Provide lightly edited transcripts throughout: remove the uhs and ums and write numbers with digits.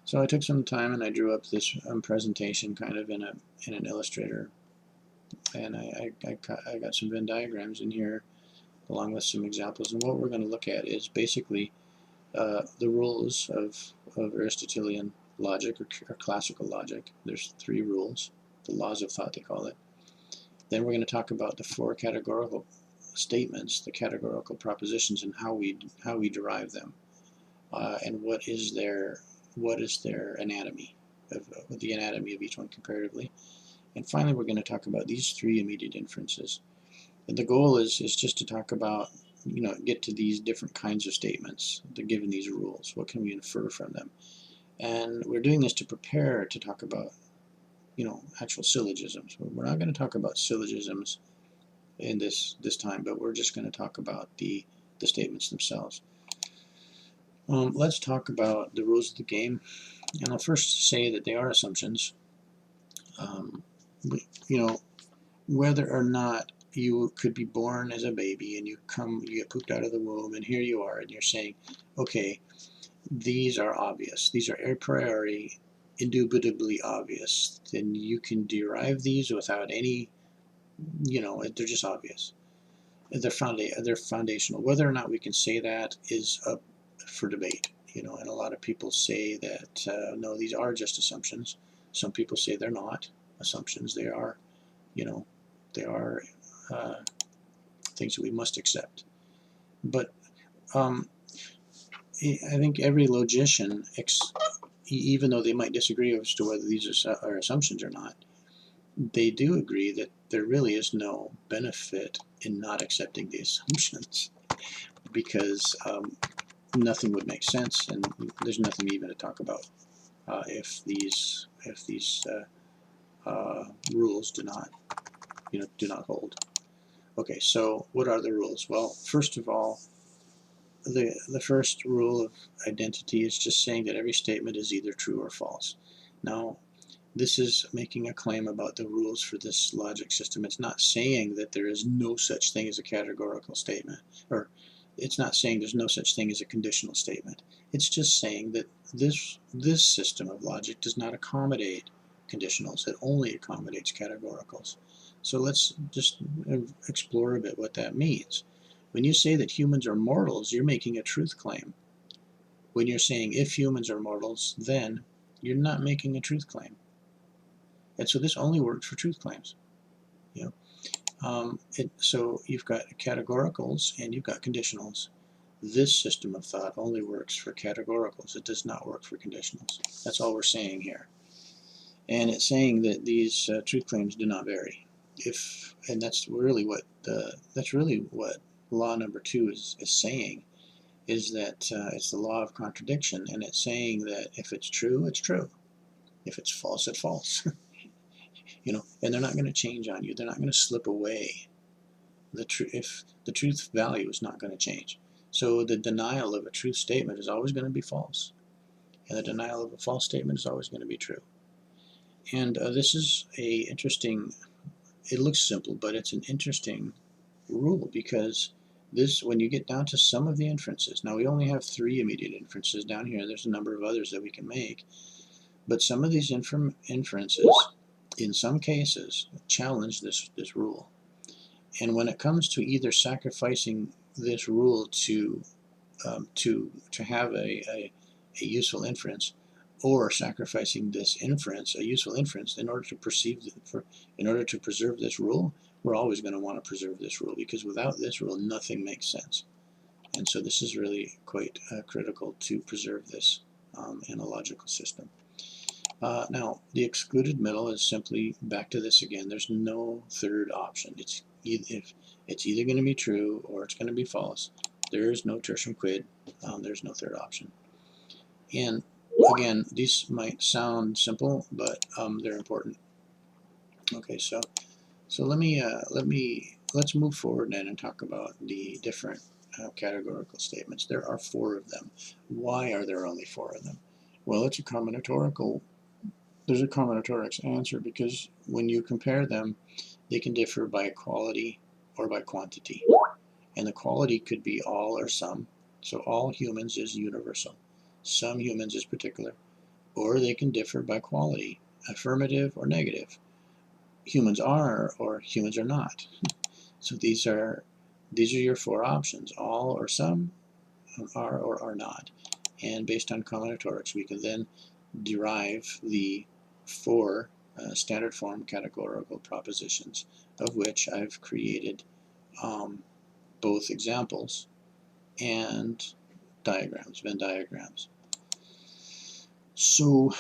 So I took some time and I drew up this presentation kind of in an Illustrator, and I got some Venn diagrams in here along with some examples. And what we're going to look at is basically the rules of Aristotelian logic or classical logic. There's 3 rules, the laws of thought they call it. Then we're going to talk about the 4 categorical statements, the categorical propositions, and how we derive them, and what is their anatomy, the anatomy of each one comparatively. And finally, we're going to talk about these 3 immediate inferences. And the goal is just to talk about, get to these different kinds of statements. They're given these rules. What can we infer from them? And we're doing this to prepare to talk about, actual syllogisms. We're not going to talk about syllogisms in this time, but we're just going to talk about the statements themselves. Let's talk about the rules of the game, and I'll first say that they are assumptions. Whether or not you could be born as a baby and you get pooped out of the womb, and here you are, and you're saying, okay, these are obvious. These are a priori, indubitably obvious. Then you can derive these without any, they're just obvious. They're foundational. Whether or not we can say that is up for debate. And a lot of people say that no, these are just assumptions. Some people say they're not assumptions. They are, they are things that we must accept. But I think every logician, even though they might disagree as to whether these are assumptions or not, they do agree that there really is no benefit in not accepting the assumptions, because nothing would make sense, and there's nothing even to talk about if these rules do not hold. Okay, so what are the rules? Well, first of all, the first rule of identity is just saying that every statement is either true or false. Now, this is making a claim about the rules for this logic system. It's not saying that there is no such thing as a categorical statement, or it's not saying there's no such thing as a conditional statement. It's just saying that this system of logic does not accommodate conditionals. It only accommodates categoricals. So let's just explore a bit what that means. When you say that humans are mortals, you're making a truth claim. When you're saying if humans are mortals, then you're not making a truth claim. And so this only works for truth claims. So you've got categoricals and you've got conditionals. This system of thought only works for categoricals. It does not work for conditionals. That's all we're saying here. And it's saying that these truth claims do not vary. And that's really what law number 2 is saying, is that it's the law of contradiction, and it's saying that if it's true, it's true. If it's false, it's false. And they're not going to change on you. They're not going to slip away. If the truth value is not going to change. So the denial of a truth statement is always going to be false, and the denial of a false statement is always going to be true. And this is a interesting. It looks simple, but it's an interesting rule, because when you get down to some of the inferences, now we only have 3 immediate inferences down here. There's a number of others that we can make, but some of these inferences, in some cases, challenge this rule. And when it comes to either sacrificing this rule to have a useful inference, or sacrificing this inference, a useful inference, in order to preserve this rule, we're always going to want to preserve this rule, because without this rule, nothing makes sense. And so this is really quite critical to preserve this in a logical system. Now, the excluded middle is simply back to this again. There's no third option. It's either going to be true or it's going to be false. There is no tertium quid. There's no third option. And again, these might sound simple, but they're important. Okay, so let's move forward then and talk about the different categorical statements. There are 4 of them. Why are there only 4 of them? Well, it's a combinatorical. There's a combinatorics answer, because when you compare them, they can differ by quality or by quantity. And the quality could be all or some. So all humans is universal. Some humans is particular. or they can differ by quality, affirmative or negative. Humans are or humans are not. So these are your four options: all or some, are or are not. And based on combinatorics, we can then derive the four standard form categorical propositions, of which I've created both examples and diagrams, Venn diagrams. So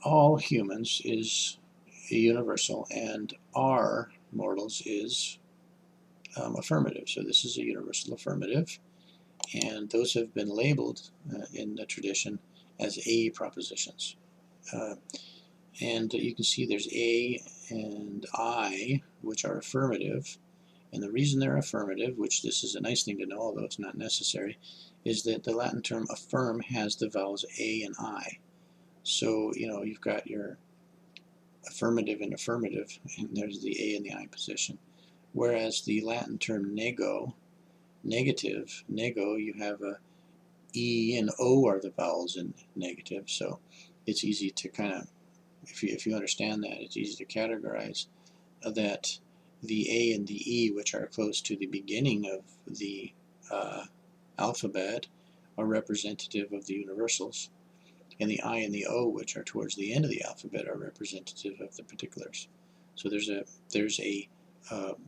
all humans is a universal, and are mortals is affirmative. So this is a universal affirmative, and those have been labeled in the tradition as A propositions. And you can see there's A and I, which are affirmative. And the reason they're affirmative, which this is a nice thing to know, although it's not necessary, is that the Latin term affirm has the vowels A and I. So, you've got your affirmative and affirmative, and there's the A and the I position. Whereas the Latin term nego, negative, nego, you have a E and O are the vowels in negative. So it's easy to kind of, if you understand that, it's easy to categorize that the A and the E, which are close to the beginning of the alphabet, are representative of the universals, and the I and the O, which are towards the end of the alphabet, are representative of the particulars. So there's a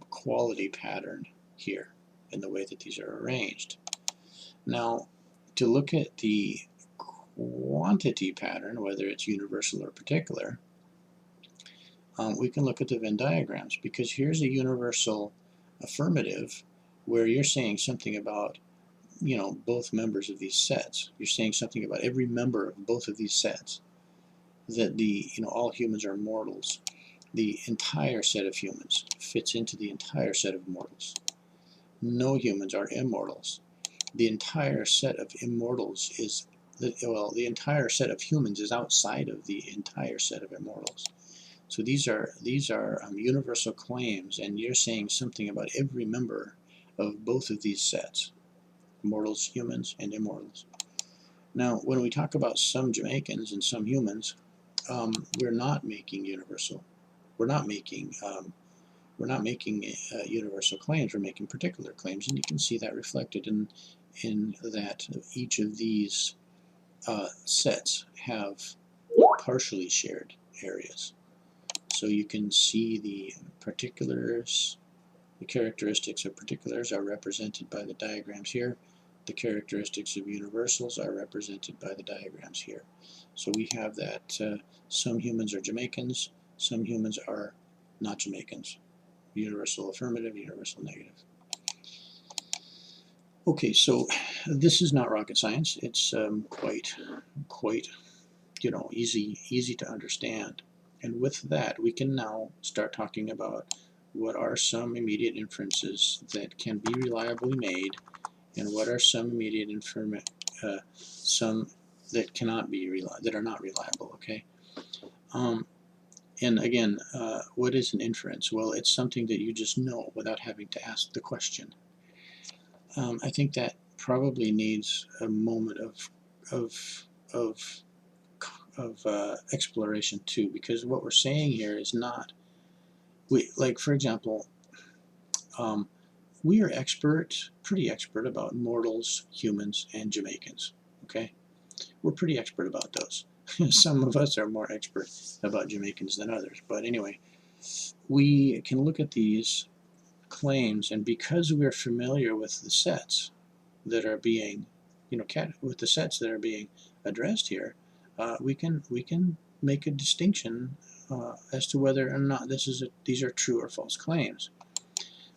quality pattern here in the way that these are arranged. Now, to look at the quantity pattern, whether it's universal or particular, we can look at the Venn diagrams, because here's a universal affirmative where you're saying something about both members of these sets. You're saying something about every member of both of these sets, that all humans are mortals. The entire set of humans fits into the entire set of mortals. No humans are immortals. The entire set of immortals is the entire set of humans is outside of the entire set of immortals. So these are universal claims, and you're saying something about every member of both of these sets: mortals, humans, and immortals. Now, when we talk about some Jamaicans and some humans, we're not making universal. We're not making universal claims. We're making particular claims, and you can see that reflected in that each of these sets have partially shared areas. So you can see the particulars, the characteristics of particulars are represented by the diagrams here. The characteristics of universals are represented by the diagrams here. So we have that some humans are Jamaicans, some humans are not Jamaicans. Universal affirmative, universal negative. Okay, so this is not rocket science. It's quite easy to understand. And with that, we can now start talking about what are some immediate inferences that can be reliably made, and what are some immediate some that cannot be that are not reliable. Okay. And again, what is an inference? Well, it's something that you just know without having to ask the question. I think that probably needs a moment of exploration too, because what we're saying here is not, for example, we are pretty expert about mortals, humans, and Jamaicans. Okay, we're pretty expert about those. Some of us are more expert about Jamaicans than others, but anyway, we can look at these claims, and because we're familiar with the sets that are being, with the sets that are being addressed here, we can make a distinction as to whether or not these are true or false claims.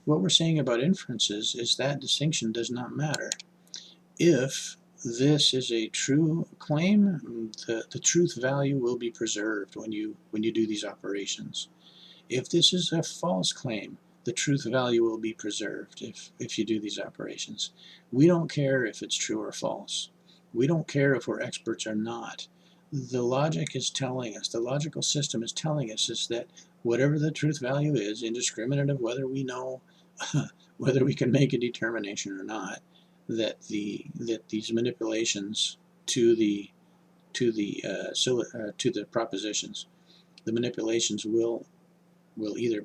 What we're saying about inferences is that distinction does not matter. If this is a true claim, the truth value will be preserved when you do these operations. If this is a false claim, the truth value will be preserved if you do these operations. We don't care if it's true or false. We don't care if we're experts or not. The logic is telling us, the logical system is telling us, is that whatever the truth value is, indiscriminate of whether we know whether we can make a determination or not, that these manipulations to the to the propositions. The manipulations will either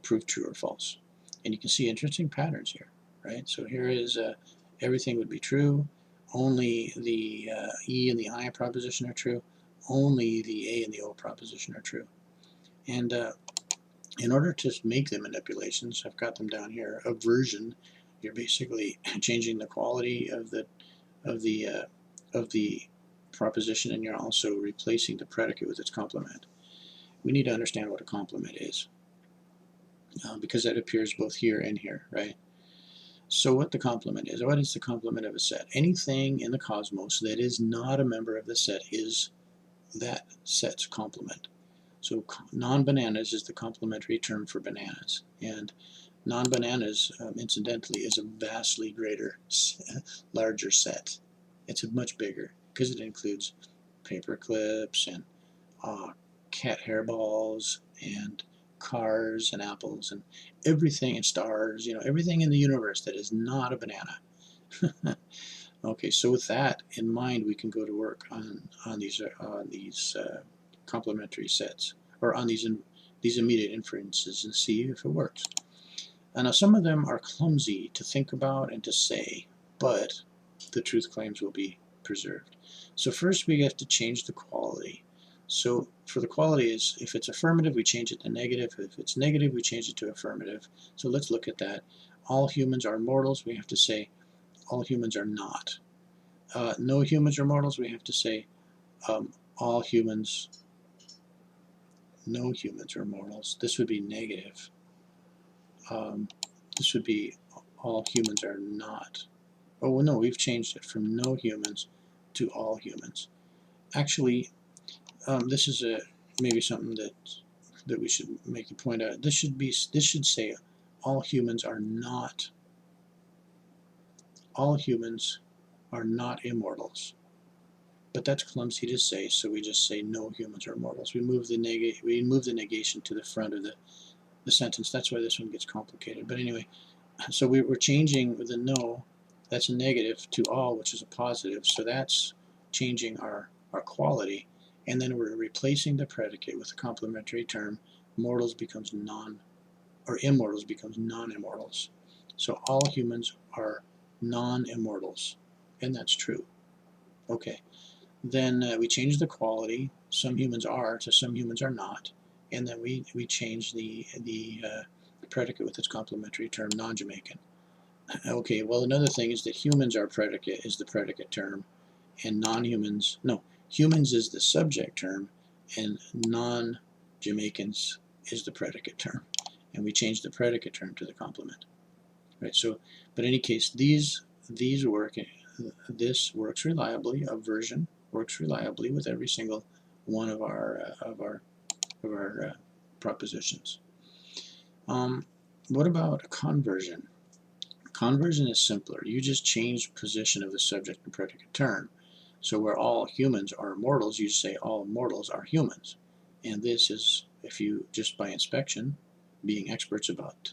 prove true or false. And you can see interesting patterns here, right? So here is everything would be true, only the E and the I proposition are true, only the A and the O proposition are true. And in order to make the manipulations, I've got them down here. Aversion, you're basically changing the quality of the of the uh, of the proposition, and you're also replacing the predicate with its complement. We need to understand what a complement is, because that appears both here and here, right? So what the complement is, what is the complement of a set? Anything in the cosmos that is not a member of the set is that set's complement. So non-bananas is the complementary term for bananas, and non-bananas, incidentally, is a vastly greater, larger set. It's a much bigger, because it includes paper clips and cat hairballs and cars and apples and everything, and stars, everything in the universe that is not a banana. Okay, so with that in mind, we can go to work on these complementary sets, or on these immediate inferences, and see if it works. And now some of them are clumsy to think about and to say, but the truth claims will be preserved. So first we have to change the quality. So for the quality is, if it's affirmative, we change it to negative. If it's negative, we change it to affirmative. So let's look at that. All humans are mortals. We have to say all humans are not. No humans are mortals. We have to say all humans, no humans are mortals. This would be negative. This would be all humans are not. Oh, well, no, we've changed it from no humans to all humans. Actually, this is maybe something that we should make a point out. This should say all humans are not. All humans are not immortals. But that's clumsy to say, so we just say no humans are mortals. We move the negation to the front of the sentence. That's why this one gets complicated. But anyway, so we're changing the no, that's a negative, to all, which is a positive. So that's changing our quality. And then we're replacing the predicate with a complementary term. Mortals becomes immortals becomes non-immortals. So all humans are non-immortals. And that's true. Okay. Then we change the quality. Some humans are to some humans are not. And then we change the predicate with its complementary term, non-Jamaican. Okay, well, another thing is that humans are predicate, is the predicate term, and non-humans, no, humans is the subject term, and non-Jamaicans is the predicate term. And we change the predicate term to the complement. Right, so, but in any case, these work, this works reliably, aversion works reliably with every single one of our propositions. What about conversion? Conversion is simpler. You just change position of the subject and predicate term. So where all humans are mortals, you say all mortals are humans. And this is, if you just by inspection, being experts about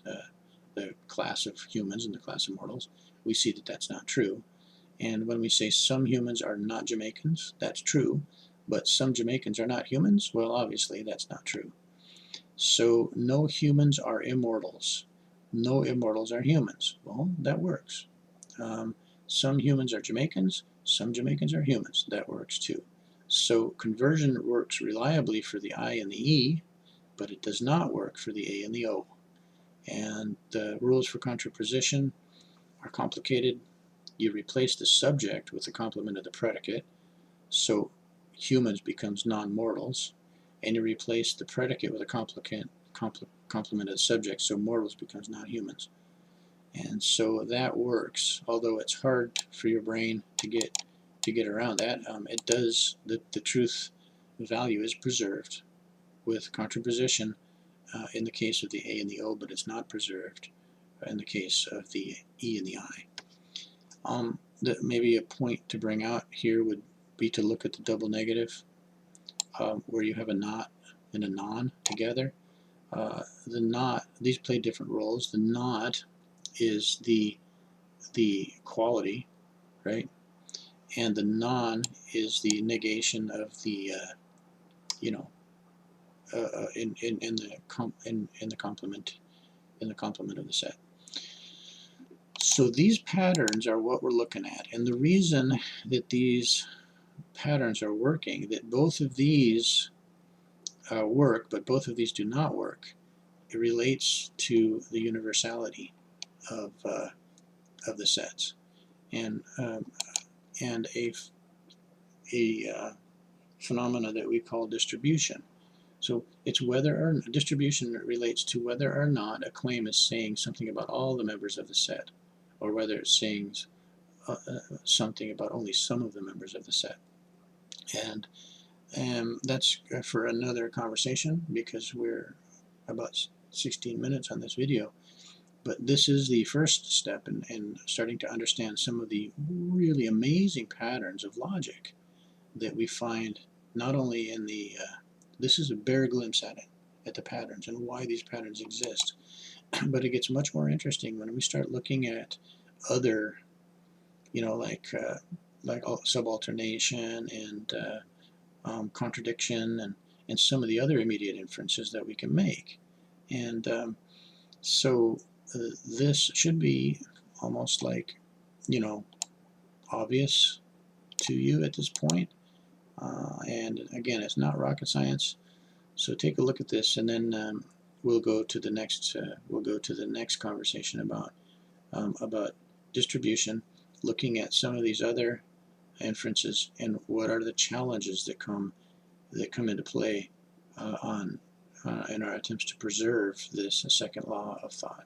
the class of humans and the class of mortals, we see that that's not true. And when we say some humans are not Jamaicans, that's true. But some Jamaicans are not humans, well, obviously that's not true. So no humans are immortals. No immortals are humans. Well, that works. Some humans are Jamaicans. Some Jamaicans are humans. That works too. So conversion works reliably for the I and the E, but it does not work for the A and the O. And the rules for contraposition are complicated. You replace the subject with the complement of the predicate, so humans becomes non-mortals, and you replace the predicate with a complement of the subject, so mortals becomes non-humans. And so that works, although it's hard for your brain to get around that. It does. The truth value is preserved with contraposition in the case of the A and the O, but it's not preserved in the case of the E and the I. Maybe a point to bring out here would be to look at the double negative, where you have a not and a non together. The not, these play different roles. The not is the quality, right? and the non is the negation of the you know in the complement of the set. So these patterns are what we're looking at, and the reason that these patterns are working, that both of these work, but both of these do not work, it relates to the universality of the sets, and a phenomena that we call distribution. So it's whether or distribution relates to whether or not a claim is saying something about all the members of the set, or whether it's saying something about only some of the members of the set. And that's for another conversation, because we're about 16 minutes on this video. But this is the first step in starting to understand some of the really amazing patterns of logic that we find not only in the, this is a bare glimpse at it, at the patterns and why these patterns exist. But it gets much more interesting when we start looking at other, like subalternation and contradiction and some of the other immediate inferences that we can make. And so this should be almost like, obvious to you at this point. And again, it's not rocket science. So take a look at this, and then we'll go to the next conversation about distribution, looking at some of these other inferences and what are the challenges that come into play in our attempts to preserve this second law of thought.